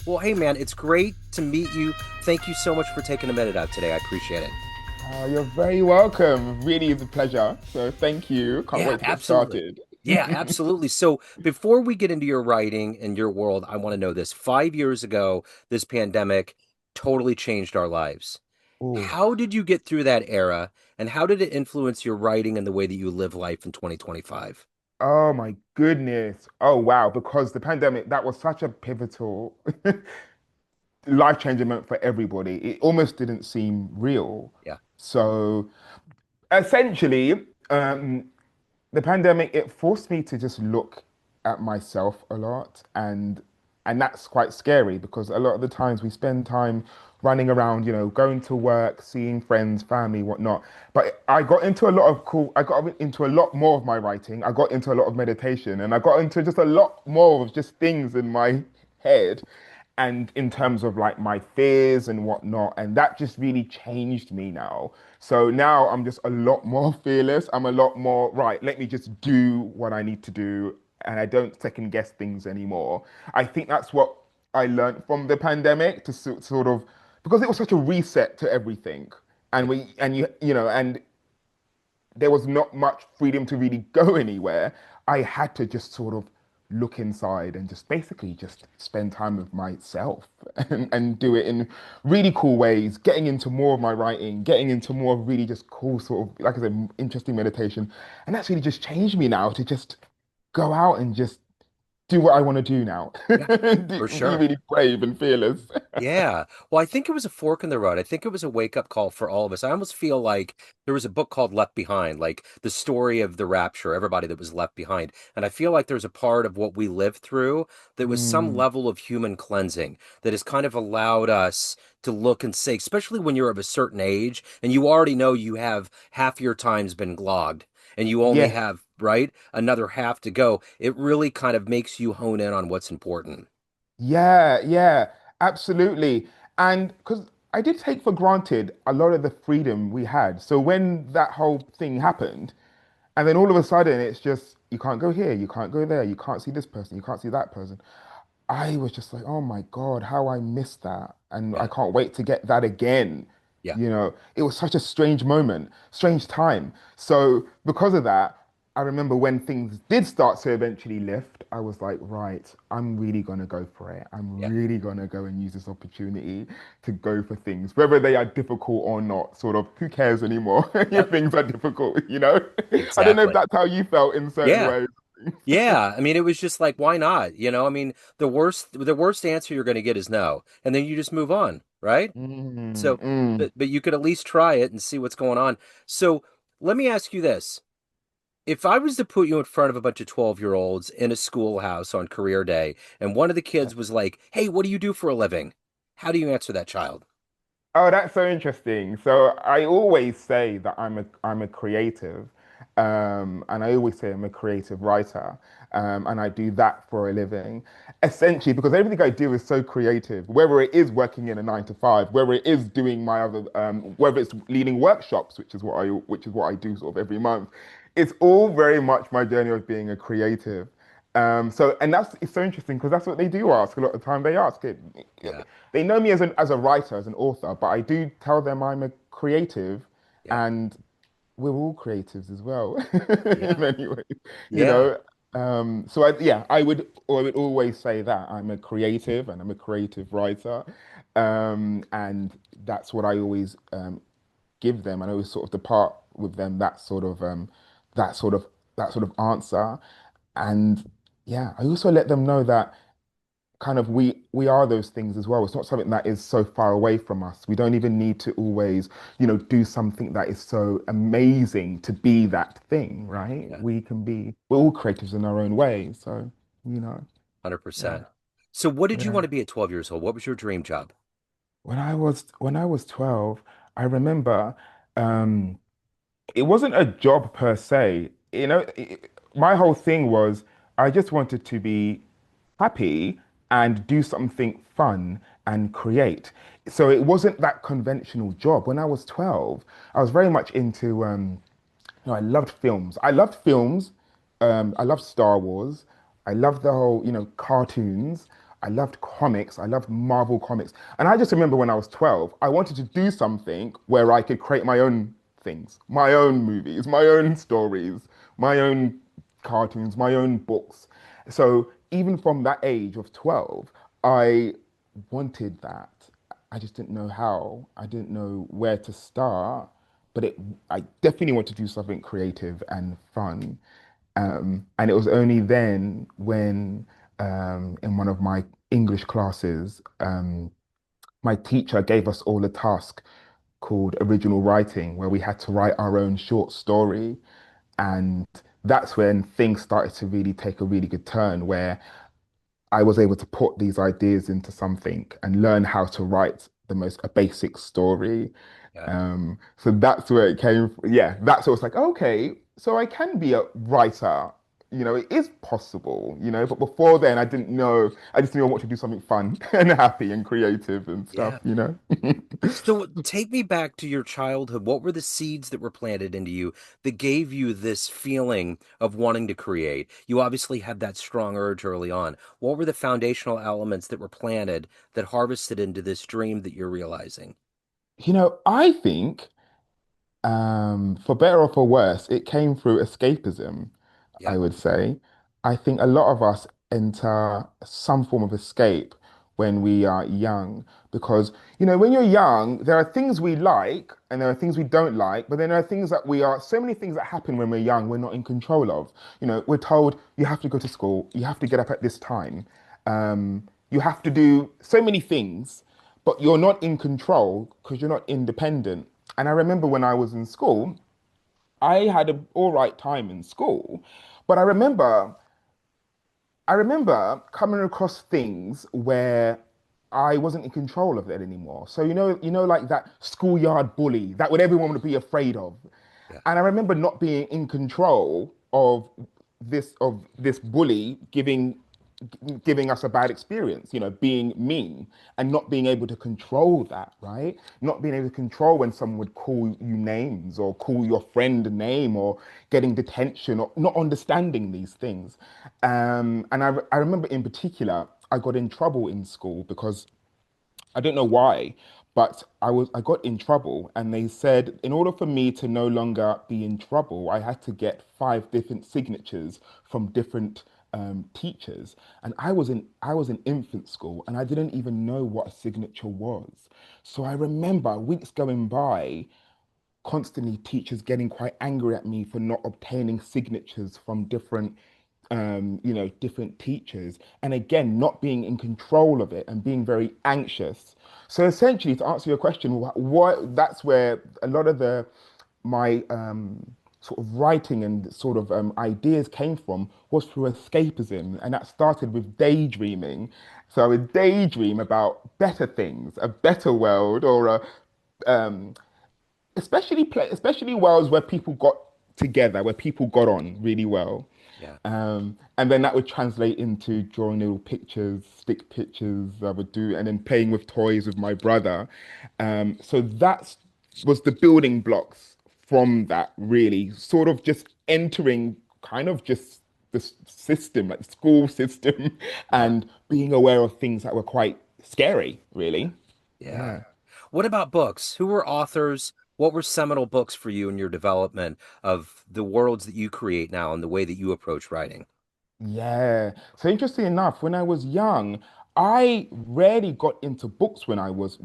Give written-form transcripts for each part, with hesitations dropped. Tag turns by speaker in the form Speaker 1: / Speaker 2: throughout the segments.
Speaker 1: Well, hey, man, it's great to meet you. Thank you so much for taking a minute out today. I appreciate it.
Speaker 2: You're very welcome. Really is a pleasure. So thank you. Can't
Speaker 1: Yeah,
Speaker 2: wait to get
Speaker 1: absolutely.
Speaker 2: started.
Speaker 1: Yeah, absolutely. So before we get into your writing and your world, I want to know this. 5 years ago, this pandemic totally changed our lives.
Speaker 2: Oh,
Speaker 1: How did you get through that era, and how did it influence your writing and the way that you live life in 2025?
Speaker 2: oh my goodness. Oh wow, because the pandemic, that was such a pivotal, life-changing moment for everybody. It almost didn't seem real.
Speaker 1: Yeah,
Speaker 2: So essentially, the pandemic, it forced me to just look at myself a lot, and that's quite scary because a lot of the times we spend time running around, going to work, seeing friends, family, whatnot. But I got into a lot more of my writing. I got into a lot of meditation, and I got into just a lot more of just things in my head and in terms of like my fears and whatnot. And that just really changed me now. So now I'm just a lot more fearless. I'm a lot more, right, let me just do what I need to do. And I don't second guess things anymore. I think that's what I learned from the pandemic to sort of, because it was such a reset to everything.
Speaker 1: yeah,
Speaker 2: And there was not much freedom to really go anywhere. I had to just sort of look inside and just basically just spend time with myself and do it in really cool ways, getting into more of my writing, getting into more of really just cool sort of, like I said, interesting meditation. And that's really just changed me now to just go out and just do what I want to do now.
Speaker 1: yeah, for
Speaker 2: Be
Speaker 1: sure.
Speaker 2: really brave and fearless.
Speaker 1: Yeah. Well, I think it was a fork in the road. I think it was a wake-up call for all of us. I almost feel like there was a book called Left Behind, like the story of the rapture, everybody that was left behind. And I feel like there's a part of what we lived through that was some
Speaker 2: Mm,
Speaker 1: level of human cleansing that has kind of allowed us to look and say, especially when you're of a certain age and you already know you have half your time's been glogged and you only
Speaker 2: yes.
Speaker 1: have, right, another half to go. It really kind of makes you hone in on what's important.
Speaker 2: Yeah, yeah, absolutely. And because I did take for granted a lot of the freedom we had. So when that whole thing happened, and then all of a sudden it's just, you can't go here, you can't go there, you can't see this person, you can't see that person. I was just like, oh my God, how I missed that. And I
Speaker 1: Yeah.
Speaker 2: can't wait to get that again.
Speaker 1: Yeah.
Speaker 2: It was such a strange moment, strange time. So because of that, I remember when things did start to eventually lift, I was like, right, I'm really gonna go for it. I'm
Speaker 1: Yeah.
Speaker 2: really gonna go and use this opportunity to go for things, whether they are difficult or not, sort of, who cares anymore if
Speaker 1: Yep.
Speaker 2: things are difficult? I don't know if
Speaker 1: Exactly.
Speaker 2: that's how you felt in certain
Speaker 1: Yeah.
Speaker 2: ways.
Speaker 1: Yeah. I mean, it was just like, why not? I mean, the worst answer you're going to get is no. And then you just move on, right?
Speaker 2: Mm,
Speaker 1: So,
Speaker 2: mm.
Speaker 1: but you could at least try it and see what's going on. So let me ask you this. If I was to put you in front of a bunch of 12-year-olds in a schoolhouse on career day, and one of the kids was like, hey, what do you do for a living? How do you answer that child?
Speaker 2: Oh, that's so interesting. So I always say that I'm a creative, and I always say I'm a creative writer, and I do that for a living, essentially because everything I do is so creative. Whether it is working in a 9 to 5, whether it is doing my other, whether it's leading workshops, which is what I do sort of every month, it's all very much my journey of being a creative. And that's it's so interesting because that's what they do ask a lot of the time. They ask it.
Speaker 1: Yeah.
Speaker 2: They know me as a writer, as an author, but I do tell them I'm a creative,
Speaker 1: Yeah.
Speaker 2: and we're all creatives as well, in
Speaker 1: Yeah.
Speaker 2: many ways. You
Speaker 1: Yeah.
Speaker 2: know. Yeah, I would always say that I'm a creative and I'm a creative writer, and that's what I always give them, and I always sort of depart with them that sort of that sort of answer, and yeah, I also let them know that kind of we are those things as well. It's not something that is so far away from us. We don't even need to always, do something that is so amazing to be that thing, right?
Speaker 1: Yeah.
Speaker 2: We're all creatives in our own way. So, you know, yeah,
Speaker 1: 100%. So what did you
Speaker 2: yeah.
Speaker 1: want to be at 12 years old? What was your dream job?
Speaker 2: When I was 12, I remember um it wasn't a job per se. My whole thing was I just wanted to be happy and do something fun and create. So it wasn't that conventional job. When I was 12, I was very much into I loved films. I loved films. I loved Star Wars. I loved the whole, cartoons. I loved comics. I loved Marvel comics. And I just remember when I was 12, I wanted to do something where I could create my own things, my own movies, my own stories, my own cartoons, my own books. So even from that age of 12, I wanted that. I just didn't know how. I didn't know where to start, but I definitely want to do something creative and fun. And it was only then when, in one of my English classes, my teacher gave us all a task called original writing, where we had to write our own short story. And that's when things started to really take a really good turn, where I was able to put these ideas into something and learn how to write the most a basic story.
Speaker 1: Yeah.
Speaker 2: So that's where it came from. Yeah, that's what it's like, okay, so I can be a writer. It is possible, but before then I didn't know. I just knew I wanted to do something fun and happy and creative and
Speaker 1: Yeah.
Speaker 2: stuff.
Speaker 1: So take me back to your childhood. What were the seeds that were planted into you that gave you this feeling of wanting to create? You obviously had that strong urge early on. What were the foundational elements that were planted that harvested into this dream that you're realizing?
Speaker 2: I think for better or for worse, it came through escapism,
Speaker 1: Yeah.
Speaker 2: I would say. I think a lot of us enter some form of escape when we are young because, when you're young, there are things we like and there are things we don't like, but then there are things that so many things that happen when we're young, we're not in control of. We're told you have to go to school, you have to get up at this time, you have to do so many things, but you're not in control because you're not independent. And I remember when I was in school, I had an all right time in school, but I remember coming across things where I wasn't in control of it anymore. So like that schoolyard bully, that what everyone would be afraid of.
Speaker 1: Yeah.
Speaker 2: And I remember not being in control of this bully giving us a bad experience, being mean and not being able to control that, right? Not being able to control when someone would call you names or call your friend a name or getting detention or not understanding these things. And I remember in particular, I got in trouble in school because I don't know why, but I got in trouble and they said in order for me to no longer be in trouble, I had to get 5 different signatures from different teachers. And I was in infant school and I didn't even know what a signature was. So I remember weeks going by constantly teachers getting quite angry at me for not obtaining signatures from different teachers, and again, not being in control of it and being very anxious. So essentially, to answer your question, what that's where a lot of my sort of writing and sort of ideas came from was through escapism, and that started with daydreaming. So I would daydream about better things, a better world, or um, especially worlds where people got together, where people got on really well.
Speaker 1: Yeah.
Speaker 2: And then that would translate into drawing little pictures, stick pictures I would do, and then playing with toys with my brother. So that was the building blocks from that, really, sort of just entering kind of just the system, like the school system,
Speaker 1: Yeah.
Speaker 2: and being aware of things that were quite scary, really.
Speaker 1: Yeah.
Speaker 2: Yeah.
Speaker 1: What about books? Who were authors? What were seminal books for you in your development of the worlds that you create now and the way that you approach writing?
Speaker 2: Yeah. So interesting enough, when I was young, I rarely got into books when I was,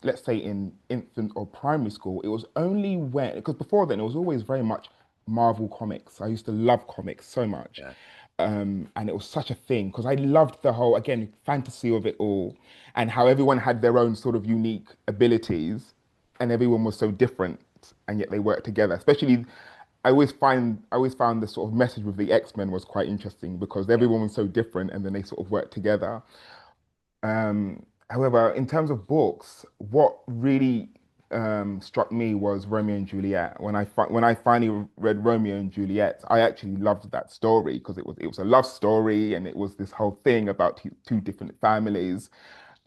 Speaker 2: let's say, in infant or primary school. It was only when, because before then it was always very much Marvel comics. I used to love comics so much.
Speaker 1: Yeah.
Speaker 2: And it was such a thing because I loved the whole, again, fantasy of it all and how everyone had their own sort of unique abilities and everyone was so different and yet they worked together. Especially, I always found the sort of message with the X-Men was quite interesting because
Speaker 1: Yeah.
Speaker 2: everyone was so different and then they sort of worked together. However, in terms of books, what really struck me was Romeo and Juliet. When I finally read Romeo and Juliet, I actually loved that story because it was a love story and it was this whole thing about two different families.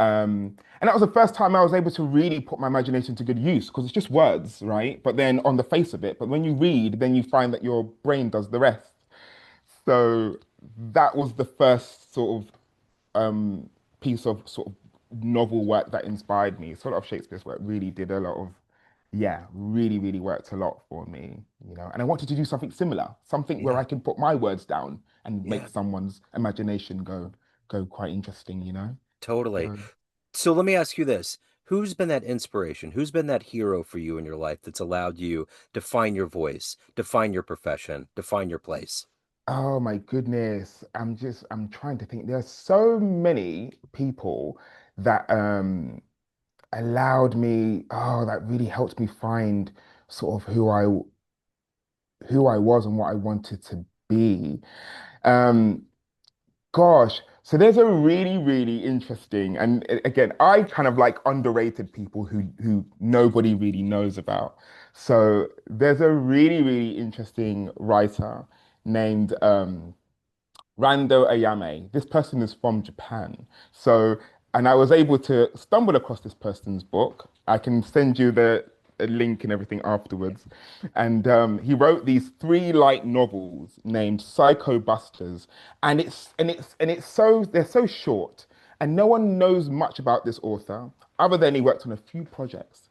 Speaker 2: And that was the first time I was able to really put my imagination to good use because it's just words, right? But then on the face of it, but when you read, then you find that your brain does the rest. So that was the first sort of piece of sort of novel work that inspired me. So a lot of Shakespeare's work really did a lot of, yeah, really, really worked a lot for me, you know. And I wanted to do something similar, something where
Speaker 1: Yeah,
Speaker 2: I can put my words down and make
Speaker 1: yeah,
Speaker 2: someone's imagination go quite interesting, you know.
Speaker 1: totally.
Speaker 2: So,
Speaker 1: So let me ask you this. Who's been that inspiration? Who's been that hero for you in your life that's allowed you to find your voice, to find your profession, to find your place?
Speaker 2: oh my goodness, I'm trying to think. There are so many people that allowed me, oh, that really helped me find sort of who I was and what I wanted to be. Um, Gosh, so there's a really, really interesting, and again, I kind of like underrated people who nobody really knows about. So there's a really, really interesting writer named Rando Ayame. This person is from Japan. So, and I was able to stumble across this person's book. I can send you the a link and everything afterwards. And he wrote these three light novels named Psycho Busters. And it's so they're so short, and no one knows much about this author other than he worked on a few projects.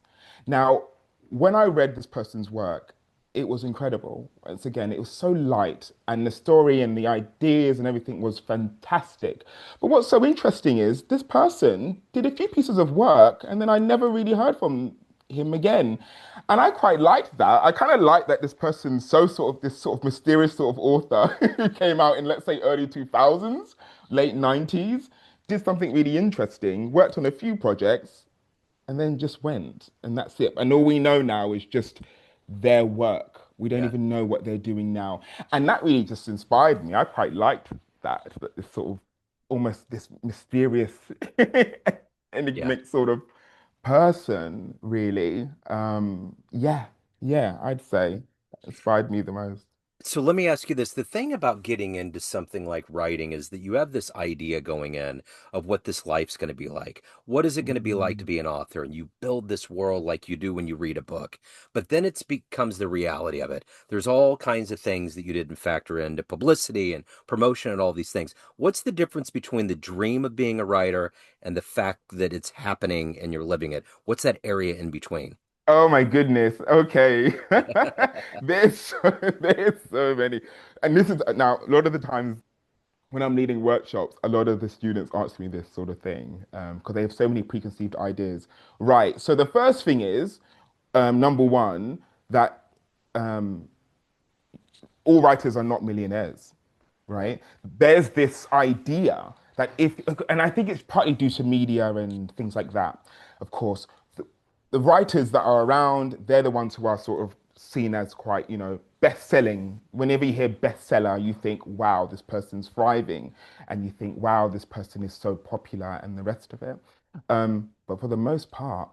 Speaker 2: Now, when I read this person's work, it was incredible. Once again, it was so light, and the story and the ideas and everything was fantastic. But what's so interesting is this person did a few pieces of work, and then I never really heard from him again. And I quite liked that. I kind of liked that this person's so sort of this sort of mysterious sort of author who came out in, let's say, early 2000s, late 90s, did something really interesting, worked on a few projects, and then just went, and that's it. And all we know now is just their work. We don't
Speaker 1: Yeah,
Speaker 2: even know what they're doing now, and that really just inspired me. I quite liked that this sort of almost this mysterious,
Speaker 1: yeah.
Speaker 2: enigmatic sort of person, really. Yeah, yeah, I'd say that inspired me the most.
Speaker 1: So let me ask you this. The thing about getting into something like writing is that you have this idea going in of what this life's going to be like. What is it going to be like to
Speaker 2: Mm.
Speaker 1: be an author? And you build this world like you do when you read a book. But then it becomes the reality of it. There's all kinds of things that you didn't factor into publicity and promotion and all these things. What's the difference between the dream of being a writer and the fact that it's happening and you're living it? What's that area in between?
Speaker 2: Oh my goodness. Okay. There's so many. And this is now a lot of the times when I'm leading workshops, a lot of the students ask me this sort of thing because they have so many preconceived ideas. Right. So the first thing is number one, that um, all writers are not millionaires, right? There's this idea that if, and I think it's partly due to media and things like that, of course. The writers that are around, they're the ones who are sort of seen as quite, you know, best-selling. Whenever you hear bestseller, you think, wow, this person's thriving. And you think, wow, this person is so popular and the rest of it. But for the most part,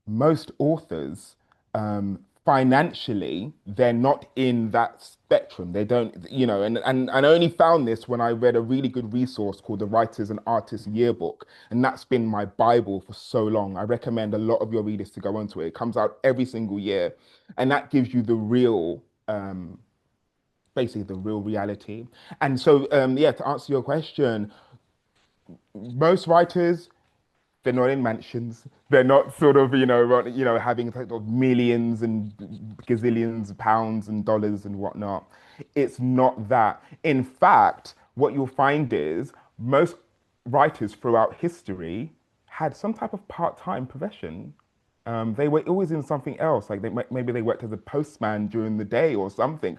Speaker 2: most authors, financially, they're not in that spectrum. They don't, you know, and I only found this when I read a really good resource called the Writers and Artists Yearbook. And that's been my Bible for so long. I recommend a lot of your readers to go onto it. It comes out every single year. And that gives you the real, basically the real reality. And so, yeah, to answer your question, most writers, they're not in mansions. They're not sort of, having sort of millions and gazillions of pounds and dollars and whatnot. It's not that. In fact, what you'll find is most writers throughout history had some type of part-time profession. They were always in something else, like maybe they worked as a postman during the day or something.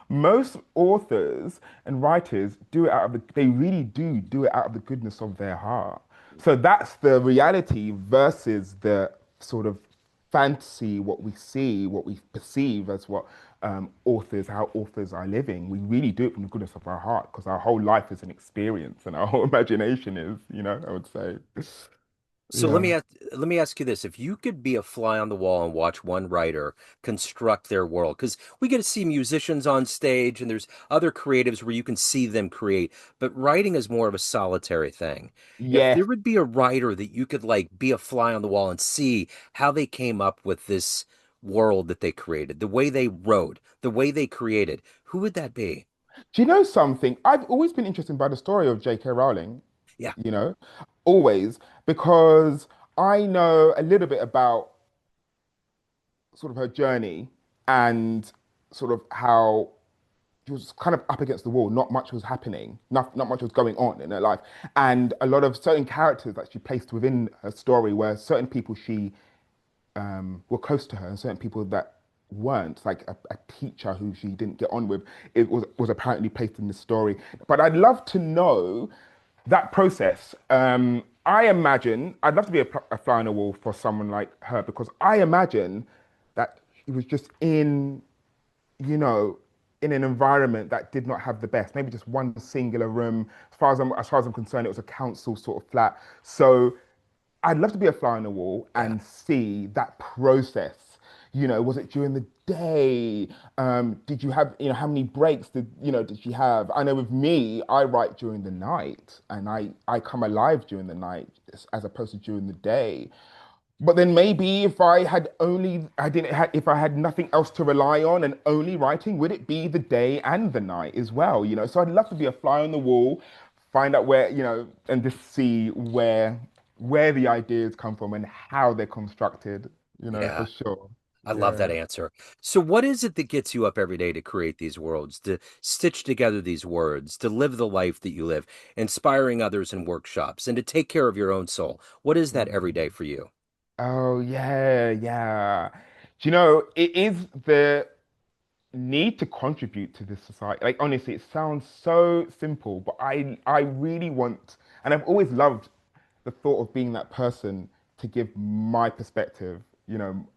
Speaker 2: Most authors and writers do it out of they really do it out of the goodness of their heart. So that's the reality versus the sort of fantasy, what we see, what we perceive as what how authors are living. We really do it from the goodness of our heart because our whole life is an experience and our whole imagination is, I would say.
Speaker 1: So
Speaker 2: Yeah.
Speaker 1: let me ask you this. If you could be a fly on the wall and watch one writer construct their world, because we get to see musicians on stage and there's other creatives where you can see them create, but writing is more of a solitary thing. If
Speaker 2: Yes.
Speaker 1: there would be a writer that you could like be a fly on the wall and see how they came up with this world that they created, the way they wrote, the way they created, who would that be?
Speaker 2: Do you know something? I've always been interested by the story of J.K. Rowling.
Speaker 1: Yeah.
Speaker 2: you know, always, because I know a little bit about sort of her journey and sort of how she was kind of up against the wall. Not much was happening. Not much was going on in her life. And a lot of certain characters that she placed within her story were certain people she were close to her and certain people that weren't, like a teacher who she didn't get on with, it was apparently placed in the story. But I'd love to know that process. I imagine I'd love to be a fly on the wall for someone like her because I imagine that she was just in, you know, in an environment that did not have the best. Maybe just one singular room. As far as I'm concerned, it was a council sort of flat. So I'd love to be a fly on the wall
Speaker 1: Yeah.
Speaker 2: and see that process. Was it during the day? Did you have, how many breaks did you have? I know with me, I write during the night and I come alive during the night as opposed to during the day. But then maybe if I had only, I didn't have, if I had nothing else to rely on and only writing, would it be the day and the night as well? So I'd love to be a fly on the wall, find out where, and just see where the ideas come from and how they're constructed, for
Speaker 1: Yeah.
Speaker 2: sure.
Speaker 1: I love that
Speaker 2: Yeah.
Speaker 1: answer. So, what is it that gets you up every day to create these worlds, to stitch together these words, to live the life that you live, inspiring others in workshops, and to take care of your own soul? What is that every day
Speaker 2: Mm.
Speaker 1: for you?
Speaker 2: Oh, yeah, yeah. It is the need to contribute to this society. Like honestly, it sounds so simple, but I really want, and I've always loved the thought of being that person to give my perspective,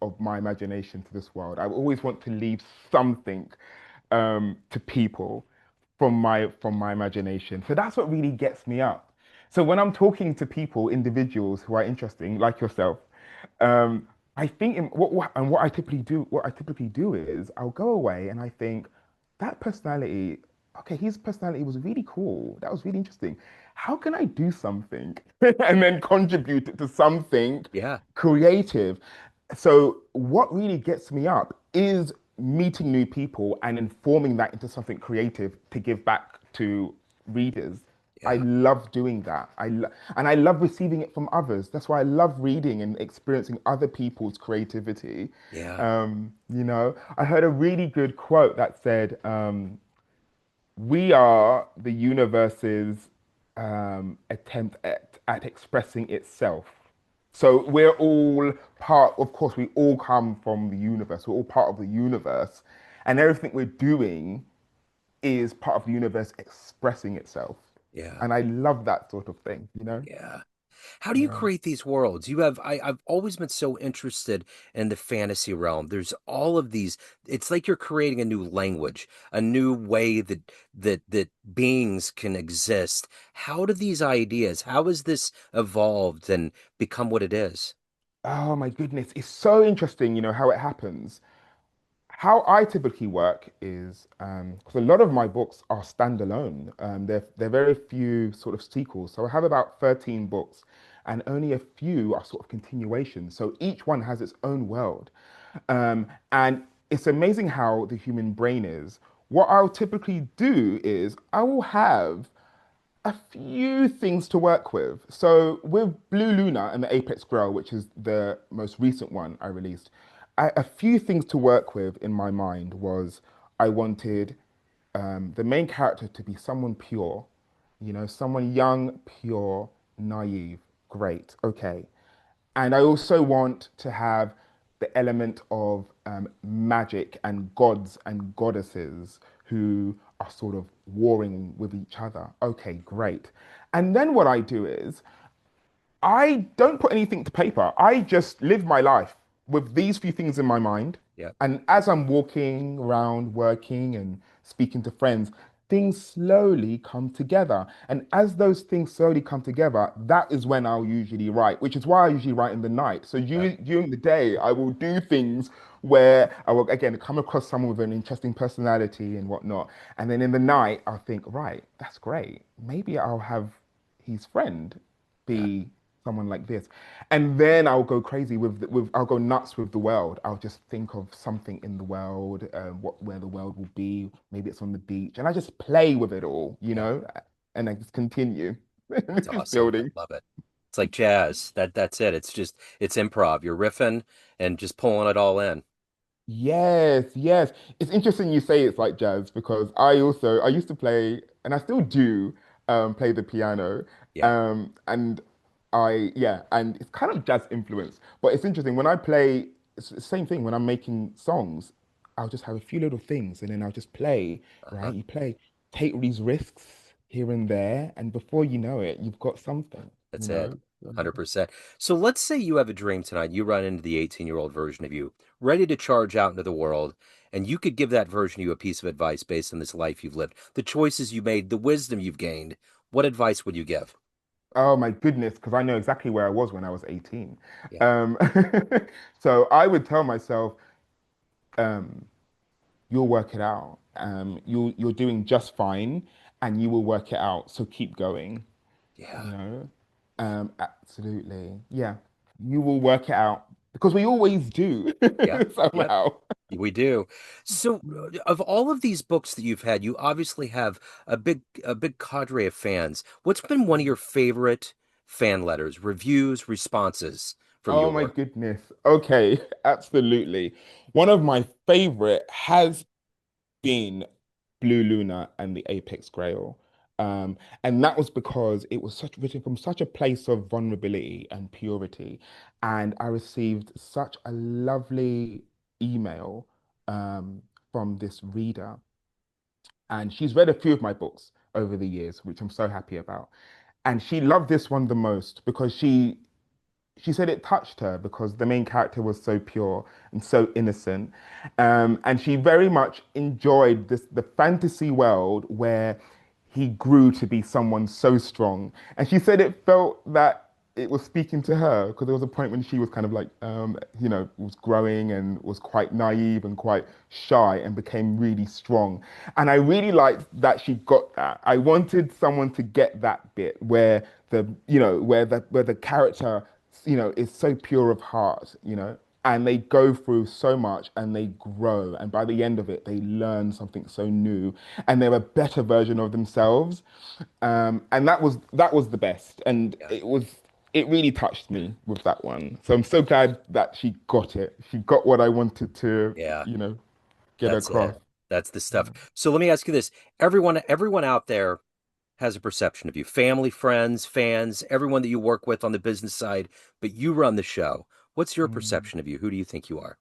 Speaker 2: of my imagination to this world. I always want to leave something to people from my imagination. So that's what really gets me up. So when I'm talking to people, individuals who are interesting, like yourself, um, I think what I typically do is I'll go away and I think that personality, okay, his personality was really cool. That was really interesting. How can I do something and then contribute it to something
Speaker 1: Yeah.
Speaker 2: creative? So what really gets me up is meeting new people and informing that into something creative to give back to readers. I
Speaker 1: Yeah.
Speaker 2: love doing that. And I love receiving it from others. That's why I love reading and experiencing other people's creativity.
Speaker 1: Yeah.
Speaker 2: I heard a really good quote that said, "We are the universe's attempt at expressing itself." So we're all part, of course, we all come from the universe. We're all part of the universe. And everything we're doing is part of the universe expressing itself.
Speaker 1: Yeah.
Speaker 2: And I love that sort of thing.
Speaker 1: Yeah. How do you
Speaker 2: Yeah.
Speaker 1: create these worlds? I've always been so interested in the fantasy realm. There's all of these, it's like you're creating a new language, a new way that beings can exist. How do these ideas, how has this evolved and become what it is?
Speaker 2: Oh my goodness. It's so interesting, how it happens. How I typically work is because a lot of my books are standalone. They're very few sort of sequels. So I have about 13 books, and only a few are sort of continuations. So each one has its own world, and it's amazing how the human brain is. What I'll typically do is I will have a few things to work with. So with Blue Lunar and the Apex Grail, which is the most recent one I released, a few things to work with in my mind was I wanted the main character to be someone pure, someone young, pure, naive. Great, okay. And I also want to have the element of magic and gods and goddesses who are sort of warring with each other. Okay, great. And then what I do is I don't put anything to paper. I just live my life with these few things in my mind.
Speaker 1: Yeah.
Speaker 2: And as I'm walking around, working and speaking to friends, things slowly come together. And as those things slowly come together, that is when I'll usually write, which is why I usually write in the night. So
Speaker 1: Yeah.
Speaker 2: during the day, I will do things where I will, again, come across someone with an interesting personality and whatnot. And then in the night, I'll think, right, that's great. Maybe I'll have his friend
Speaker 1: Yeah.
Speaker 2: be someone like this. And then I'll go crazy with I'll go nuts with the world. I'll just think of something in the world, where the world will be. Maybe it's on the beach, and I just play with it all,
Speaker 1: Yeah.
Speaker 2: and I just continue. in
Speaker 1: That's
Speaker 2: this
Speaker 1: awesome. I
Speaker 2: building.
Speaker 1: love it. It's like jazz. That's it. It's just it's improv. You're riffing and just pulling it all in.
Speaker 2: Yes, yes. It's interesting you say it's like jazz because I used to play and I still do play the piano.
Speaker 1: Yeah.
Speaker 2: And and it's kind of jazz influence. But it's interesting when I play it's the same thing when I'm making songs, I'll just have a few little things and then I'll just play,
Speaker 1: Uh-huh.
Speaker 2: right? You play, take these risks here and there, and before you know it, you've got something, you
Speaker 1: That's it.
Speaker 2: know?
Speaker 1: 100%. So let's say you have a dream tonight. You run into the 18-year-old version of you, ready to charge out into the world, and you could give that version of you a piece of advice based on this life you've lived, the choices you made, the wisdom you've gained. What advice would you give?
Speaker 2: Oh my goodness, because I know exactly where I was when I was 18.
Speaker 1: Yeah.
Speaker 2: Um, so I would tell myself, um, you'll work it out. You're doing just fine and you will work it out. So keep going,
Speaker 1: Yeah.
Speaker 2: you know? Absolutely. Yeah. You will work it out because we always do
Speaker 1: Yeah. Yep.
Speaker 2: somehow.
Speaker 1: We do. So, of all of these books that you've had, you obviously have a big cadre of fans. What's been one of your favorite fan letters, reviews, responses from your
Speaker 2: Oh my
Speaker 1: work?
Speaker 2: goodness. Okay, absolutely. One of my favorite has been Blue Lunar and the Apex Grail. And that was because it was such written from such a place of vulnerability and purity. And I received such a lovely email from this reader. And she's read a few of my books over the years, which I'm so happy about. And she loved this one the most because she said it touched her because the main character was so pure and so innocent. And she very much enjoyed the fantasy world where he grew to be someone so strong. And she said it felt that it was speaking to her because there was a point when she was kind of like, was growing and was quite naive and quite shy and became really strong. And I really liked that she got that. I wanted someone to get that bit where where the character is so pure of heart, and they go through so much and they grow. And by the end of it, they learn something so new and they're a better version of themselves. And that was the best. And
Speaker 1: Yeah.
Speaker 2: it really touched me with that one. So I'm so glad that she got it. She got what I wanted to,
Speaker 1: Yeah.
Speaker 2: get
Speaker 1: That's
Speaker 2: across.
Speaker 1: it. That's the stuff. So let me ask you this. Everyone out there has a perception of you. Family, friends, fans, everyone that you work with on the business side, but you run the show. What's your
Speaker 2: Mm.
Speaker 1: perception of you? Who do you think you are?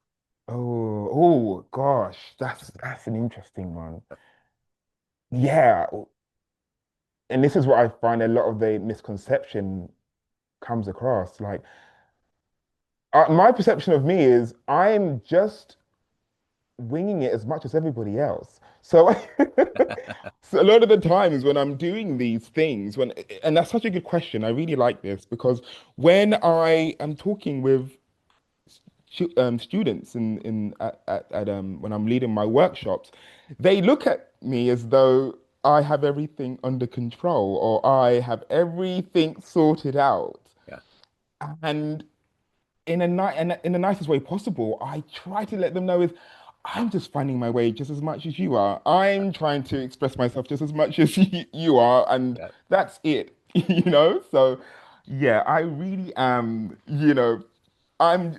Speaker 2: Oh gosh, that's an interesting one. Yeah, and this is what I find a lot of the misconception comes across. Like, my perception of me is I'm just winging it as much as everybody else. So, so a lot of the times when I'm doing these things, and that's such a good question. I really like this because when I am talking with students when I'm leading my workshops, they look at me as though I have everything under control or I have everything sorted out.
Speaker 1: Yeah.
Speaker 2: And in the nicest way possible, I try to let them know is I'm just finding my way just as much as you are. I'm trying to express myself just as much as you are, and
Speaker 1: Yeah.
Speaker 2: that's it, So, yeah, I really am, I'm,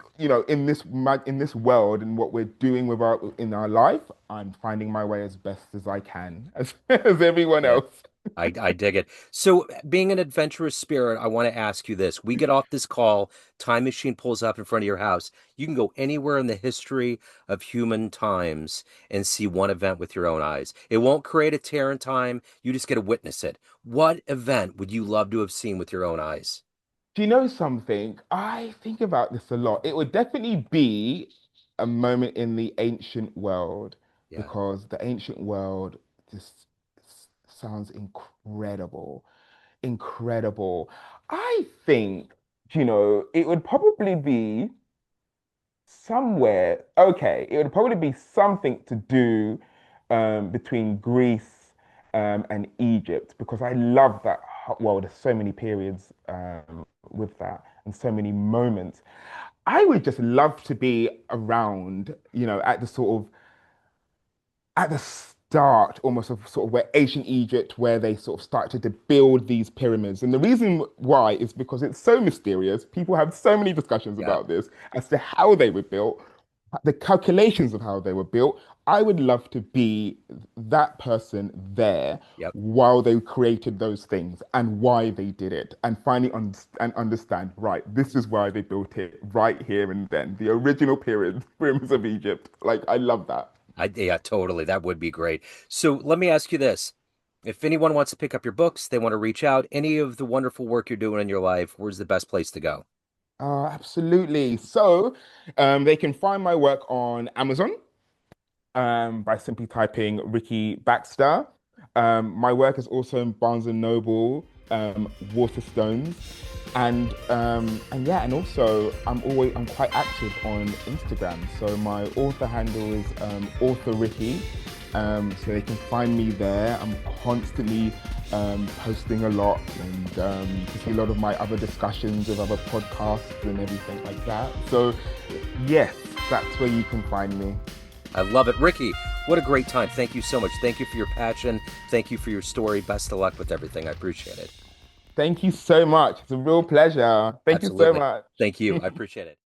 Speaker 2: in this world and what we're doing with our in our life, I'm finding my way as best as I can, as as everyone
Speaker 1: Yeah.
Speaker 2: else.
Speaker 1: I dig it. So, being an adventurous spirit, I want to ask you this. We get off this call, time machine pulls up in front of your house. You can go anywhere in the history of human times and see one event with your own eyes. It won't create a tear in time. You just get to witness it. What event would you love to have seen with your own eyes?
Speaker 2: Do you know something? I think about this a lot. It would definitely be a moment in the ancient world
Speaker 1: Yeah.
Speaker 2: because the ancient world just sounds incredible. Incredible. I think, it would probably be somewhere. Okay, it would probably be something to do between Greece and Egypt because I love that. Well, there's so many periods with that and so many moments. I would just love to be around, at the start almost of sort of where ancient Egypt, where they sort of started to build these pyramids. And the reason why is because it's so mysterious. People have so many discussions
Speaker 1: Yeah.
Speaker 2: about this as to how they were built, the calculations of how they were built. I would love to be that person there
Speaker 1: Yep.
Speaker 2: while they created those things and why they did it, and finally and understand, right, this is why they built it right here and then. The original pyramids of Egypt. Like, I love that.
Speaker 1: Yeah, totally. That would be great. So let me ask you this. If anyone wants to pick up your books, they want to reach out, any of the wonderful work you're doing in your life, where's the best place to go?
Speaker 2: Absolutely. So, they can find my work on Amazon, by simply typing Ricky Baxter. My work is also in Barnes and Noble, Waterstones, and yeah, and also I'm quite active on Instagram. So my author handle is author Ricky. So they can find me there. I'm constantly posting a lot, and you can see a lot of my other discussions of other podcasts and everything like that. So yes, that's where you can find me.
Speaker 1: I love it. Ricky, what a great time. Thank you so much. Thank you for your passion. Thank you for your story. Best of luck with everything. I appreciate it.
Speaker 2: Thank you so much. It's a real pleasure. Thank you so
Speaker 1: Absolutely.
Speaker 2: much.
Speaker 1: Thank you. I appreciate it.